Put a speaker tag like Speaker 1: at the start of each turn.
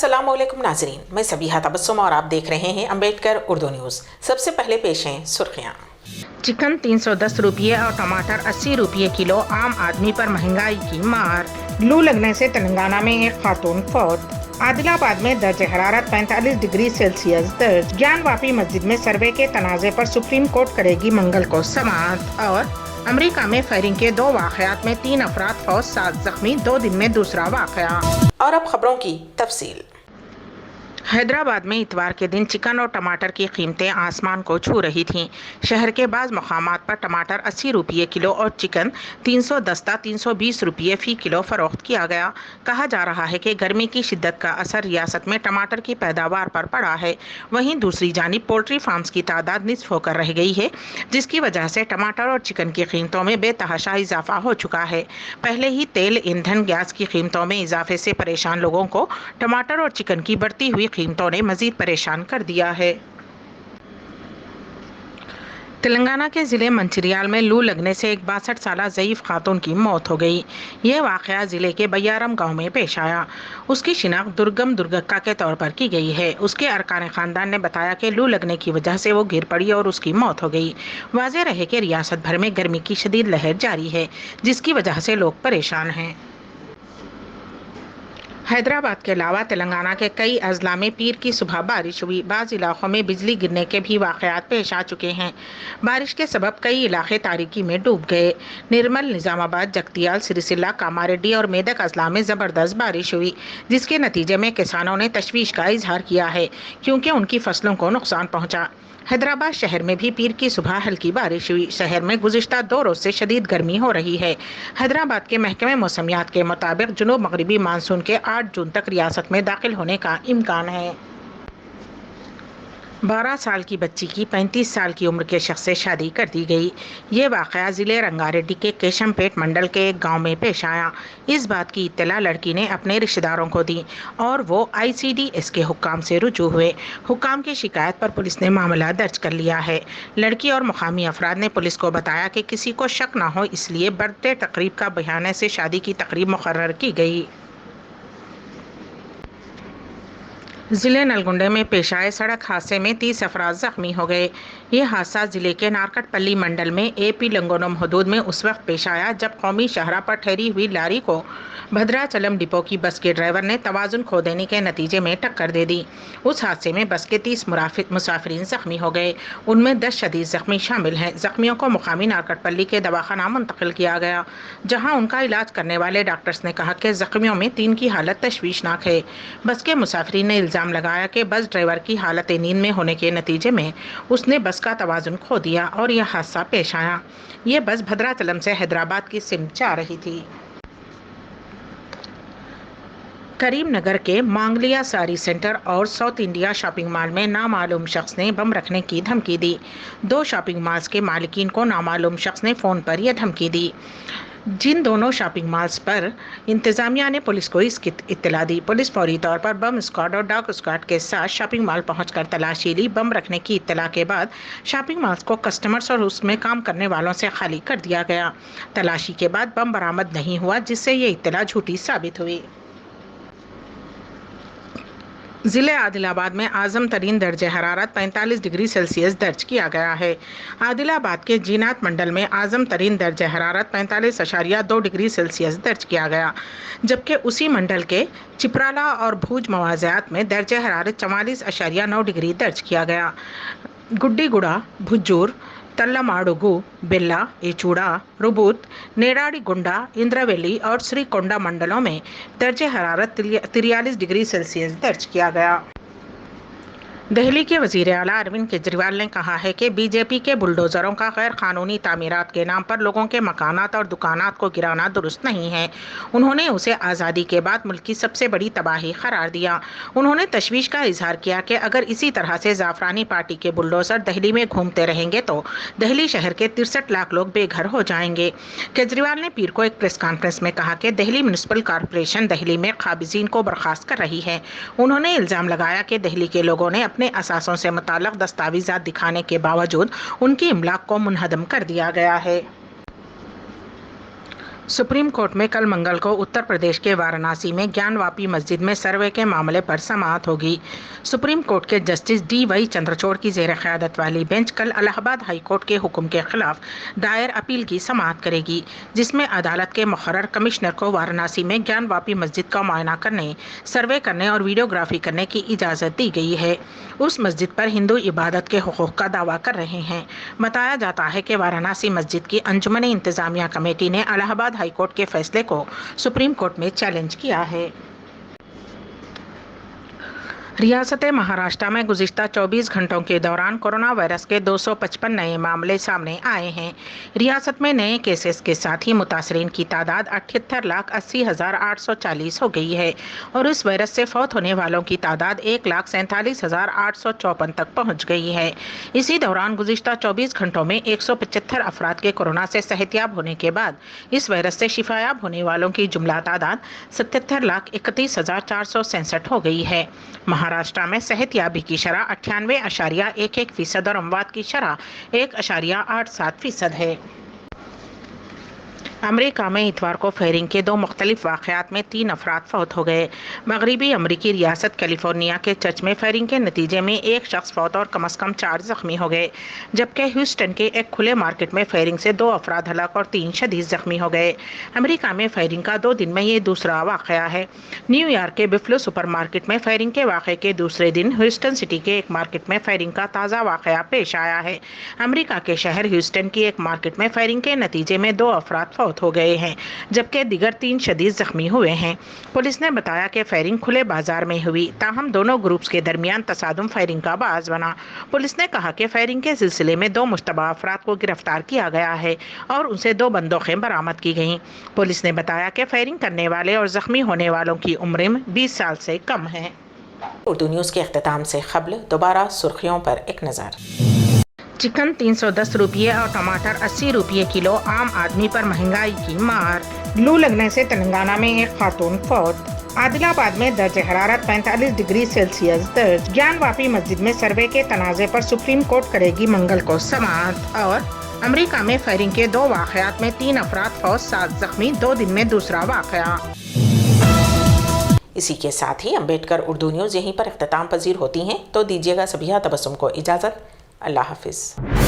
Speaker 1: अस्सलाम वालेकुम नाजरीन, मैं सबीहा तबस्सुम और आप देख रहे हैं अम्बेडकर उर्दू न्यूज़। सबसे पहले पेश हैं सुर्खियाँ।
Speaker 2: चिकन 310 रुपये और टमाटर 80 रुपये किलो, आम आदमी पर महंगाई की मार। लू लगने से तेलंगाना में एक खातून फौत। आदिलाबाद में दर्ज हरारत 45 डिग्री सेल्सियस दर्ज। ज्ञानवापी मस्जिद में सर्वे के तनाज़े पर सुप्रीम कोर्ट करेगी मंगल को समाअत। और अमेरिका में फायरिंग के 2 वाक़यात में 3 अफराद फौत, 7 जख्मी, 2 दिन में दूसरा वाक़या।
Speaker 1: और अब खबरों की तफसील।
Speaker 2: हैदराबाद में इतवार के दिन चिकन और टमाटर की कीमतें आसमान को छू रही थीं। शहर के बाज़ मकामात पर टमाटर 80 रुपये किलो और चिकन 320 रुपये फ़ी किलो फ़रोख्त किया गया। कहा जा रहा है कि गर्मी की शिद्दत का असर रियासत में टमाटर की पैदावार पर पड़ा है। वहीं दूसरी जानिब पोल्ट्री फार्म्स की तादाद निस्फ होकर रह गई है, जिसकी वजह से टमाटर और चिकन की कीमतों में बेतहाशा इजाफा हो चुका है। पहले ही तेल, ईंधन, गैस की कीमतों में इजाफे से परेशान लोगों को टमाटर और चिकन की बढ़ती हुई कीमतों ने मजीद परेशान कर दिया है। तेलंगाना के ज़िले मंचिरियाल में लू लगने से एक 62 साला ज़ईफ़ खातून की मौत हो गई। यह वाक़या ज़िले के बयारम गांव में पेश आया। उसकी शिनाख्त दुर्गम दुर्गक्का के तौर पर की गई है। उसके अरकान ख़ानदान ने बताया कि लू लगने की वजह से वो गिर पड़ी और उसकी मौत हो गई। वाज़ेह रहे कि रियासत भर में गर्मी की शदीद लहर जारी है, जिसकी वजह से लोग परेशान हैं। हैदराबाद के अलावा तेलंगाना के कई अजला में पीर की सुबह बारिश हुई। बाज़ इलाकों में बिजली गिरने के भी वाक़यात पेश आ चुके हैं। बारिश के सबब कई इलाके तारीकी में डूब गए। निर्मल, निज़ामाबाद, जगतियाल, सिरिसिल्ला, कामारेड्डी और मेदक अजला में ज़बरदस्त बारिश हुई, जिसके नतीजे में किसानों ने तशवीश का इजहार किया है, क्योंकि उनकी फसलों को नुकसान पहुँचा। हैदराबाद शहर में भी पीर की सुबह हल्की बारिश हुई। शहर में गुज़िश्ता 2 रोज़ से शदीद गर्मी हो रही है। हैदराबाद के महकमे मौसमियात के मुताबिक जुनूब मगरबी मानसून के 8 जून तक रियासत में दाखिल होने का इम्कान है। 12 साल की बच्ची की 35 साल की उम्र के शख्स से शादी कर दी गई। ये वाक़या ज़िले रंगारेड्डी के केशमपेट मंडल के एक गांव में पेश आया। इस बात की इत्तला लड़की ने अपने रिश्तेदारों को दी और वो ICDS के हुक्काम से रुजू हुए। हुक्काम की शिकायत पर पुलिस ने मामला दर्ज कर लिया है। लड़की और मुकामी अफराद ने पुलिस को बताया कि किसी को शक न हो, इसलिए बर्थडे तकरीब का बहाने से शादी की तकरीब मुकर्रर की गई। ज़िले नलगुंडे में पेश आए सड़क हादसे में 30 अफराद ज़ख्मी हो गए। ये हादसा ज़िले के नारकटपल्ली मंडल में AP लंगोनम हदूद में उस वक्त पेश आया जब कौमी शाहरा पर ठहरी हुई लारी को भद्राचलम डिपो की बस के ड्राइवर ने तवाज़ुन खो देने के नतीजे में टक्कर दे दी। उस हादसे में बस के 30 मुसाफिरीन ज़ख्मी हो गए। उनमें 10 शदीद ज़ख्मी शामिल हैं। ज़ख्मियों को मुकामी नारकटपल्ली के दवाखाना मुंतकिल किया गया, जहाँ उनका इलाज करने वाले डॉक्टर्स ने कहा कि ज़ख्मियों में 3 की हालत तशवीशनाक है। बस के मुसाफिरीन ने इल्ज़ाम लगाया कि बस ड्राइवर की हालत नींद में होने के नतीजे में उसने बस का तवाज़ुन खो दिया और यह हादसा पेश आया। ये बस भद्राचलम से हैदराबाद की सिमत जा रही थी। करीमनगर के मांगलिया सारी सेंटर और साउथ इंडिया शॉपिंग मॉल में नामालूम शख्स ने बम रखने की धमकी दी। 2 शॉपिंग मॉल्स के मालिकीन को नामालूम शख्स ने फ़ोन पर यह धमकी दी। जिन दोनों शॉपिंग मॉल्स पर इंतज़ामिया ने पुलिस को इसकी इत्तला दी। पुलिस फौरी तौर पर बम स्क्वाड और डॉग स्क्वाड के साथ शॉपिंग मॉल पहुंचकर तलाशी ली। बम रखने की इत्तला के बाद शॉपिंग मॉल्स को कस्टमर्स और उसमें काम करने वालों से खाली कर दिया गया। तलाशी के बाद बम बरामद नहीं हुआ, जिससे ये इत्तला झूठी साबित हुई। ज़िले आदिलाबाद में आज़म तरीन दर्ज हरारत 45 डिग्री सेल्सियस दर्ज किया गया है। आदिलाबाद के जीनात मंडल में आज़म तरीन दर्ज हरारत 45.2 डिग्री सेल्सियस दर्ज किया गया, जबकि उसी मंडल के चिपराला और भूज मवाज़ात में दर्ज हरारत 44.9 डिग्री दर्ज किया गया। गुड्डीगुड़ा, भुज्जूर, तल्लमाडुगु, बेल्ला, एचूड़ा, रुबुत, नेड़ाडीगुंडा, इंद्रवेली और श्रीकोंडा मंडलों में दर्ज हरारत 43 डिग्री सेल्सियस दर्ज किया गया। दिल्ली के वज़ीर आला अरविंद केजरीवाल ने कहा है कि BJP के बुलडोज़रों का गैर कानूनी तामीरात के नाम पर लोगों के मकानात और दुकानात को गिराना दुरुस्त नहीं है। उन्होंने उसे आज़ादी के बाद मुल्क की सबसे बड़ी तबाही करार दिया। उन्होंने तशवीश का इजहार किया कि अगर इसी तरह से ज़ाफ़रानी पार्टी के बुलडोज़र दिल्ली में घूमते रहेंगे तो दिल्ली शहर के 63 लाख लोग बेघर हो जाएंगे। केजरीवाल ने पीर को एक प्रेस कॉन्फ्रेंस में कहा कि दिल्ली म्यूनिसिपल कॉरपोरेशन दिल्ली में काबिज़ीन को बर्खास्त कर रही है। उन्होंने इल्ज़ाम लगाया कि दिल्ली के लोगों ने अपने असासों से मुताल्लिक़ दस्तावेज़ात दिखाने के बावजूद उनकी इमलाक को मुनहदम कर दिया गया है। सुप्रीम कोर्ट में कल मंगल को उत्तर प्रदेश के वाराणसी में ज्ञानवापी मस्जिद में सर्वे के मामले पर समाअत होगी। सुप्रीम कोर्ट के जस्टिस डी.वाई. चंद्रचूड़ की ज़ेर क़यादत वाली बेंच कल इलाहाबाद हाई कोर्ट के हुक्म के खिलाफ दायर अपील की समाअत करेगी, जिसमें अदालत के मुक़र्रर कमिश्नर को वाराणसी में ज्ञानवापी मस्जिद का मुआयना करने, सर्वे करने और वीडियोग्राफी करने की इजाज़त दी गई है। उस मस्जिद पर हिंदू इबादत के हुकूक़ का दावा कर रहे हैं। बताया जाता है कि वाराणसी मस्जिद की अंजुमन इंतज़ामिया कमेटी ने इलाहाबाद हाई कोर्ट के फैसले को सुप्रीम कोर्ट में चैलेंज किया है। रियासत महाराष्ट्र में गुज़िश्ता 24 घंटों के दौरान कोरोना वायरस के 255 नए मामले सामने आए हैं। रियासत में नए केसेस के साथ ही मुतासरीन की तादाद 78,80,840 हो गई है और इस वायरस से फौत होने वालों की तादाद 1,47,854 तक पहुंच गई है। इसी दौरान गुज़िश्ता 24 घंटों में 175 अफराद के कोरोना से सेहतियाब होने के बाद इस वायरस से शिफायाब होने वालों की जुमला तादाद 77,31,467 हो गई है। महाराष्ट्र में सेहतयाबी की शरह 98.11% और अमवात की शरह 1.87% है। अमेरिका में इतवार को फायरिंग के 2 मुख्तलिफ वाक़यात में 3 अफराद फौत हो गए। मगरबी अमरीकी रियासत कैलिफोर्निया के चर्च में फायरिंग के नतीजे में 1 शख्स फौत और कम अज़ कम 4 ज़ख्मी हो गए, जबकि ह्यूस्टन के एक खुले मार्केट में फायरिंग से 2 अफराद हलाक और 3 शदीद ज़ख्मी हो गए। अमेरिका में फायरिंग का 2 दिन में ये दूसरा वाक़या है। न्यूयॉर्क के बिफलो सुपर मार्केट में फायरिंग के वाक़े के दूसरे दिन ह्यूस्टन सिटी के एक मार्केट में फायरिंग का ताज़ा वाक़या पेश आया है। अमेरिका के शहर ह्यूस्टन की एक मार्केट में फायरिंग के नतीजे में 2 अफराद फौत हो गए हैं, जबकि दिगर 3 शदीद जख्मी हुए हैं। पुलिस ने बताया कि फायरिंग खुले बाजार में हुई, ताहम दोनों ग्रुप्स के दरमियान तसादुम फायरिंग का बाज़ बना। पुलिस ने कहा कि फायरिंग के सिलसिले में 2 मुश्तबा अफराद को गिरफ्तार किया गया है और उनसे 2 बंदूकें बरामद की गईं। पुलिस ने बताया कि फायरिंग करने वाले और जख्मी होने वालों की उम्र 20 साल से कम है।
Speaker 1: उर्दू न्यूज़ के अख्तिताम से क़ब्ल दोबारा सुर्खियों पर एक नज़र।
Speaker 2: चिकन 310 रुपये और टमाटर 80 रुपये किलो, आम आदमी पर महंगाई की मार। लू लगने से तेलंगाना में एक खातून फौत। आदिलाबाद में दर्ज हरारत 45 डिग्री सेल्सियस दर्ज। ज्ञानवापी मस्जिद में सर्वे के तनाज़े पर सुप्रीम कोर्ट करेगी मंगल को समाअत। और अमेरिका में फायरिंग के 2 वाक़यात में 3 अफराद फौत, 7 जख्मी, 2 दिन में दूसरा वाक़या।
Speaker 1: इसी के साथ ही अम्बेडकर उर्दू न्यूज़ यहीं पर इख्तिताम पजीर होती हैं, तो दीजिएगा सबिहा तबस्सुम को इजाज़त। अल्लाह हाफिज़।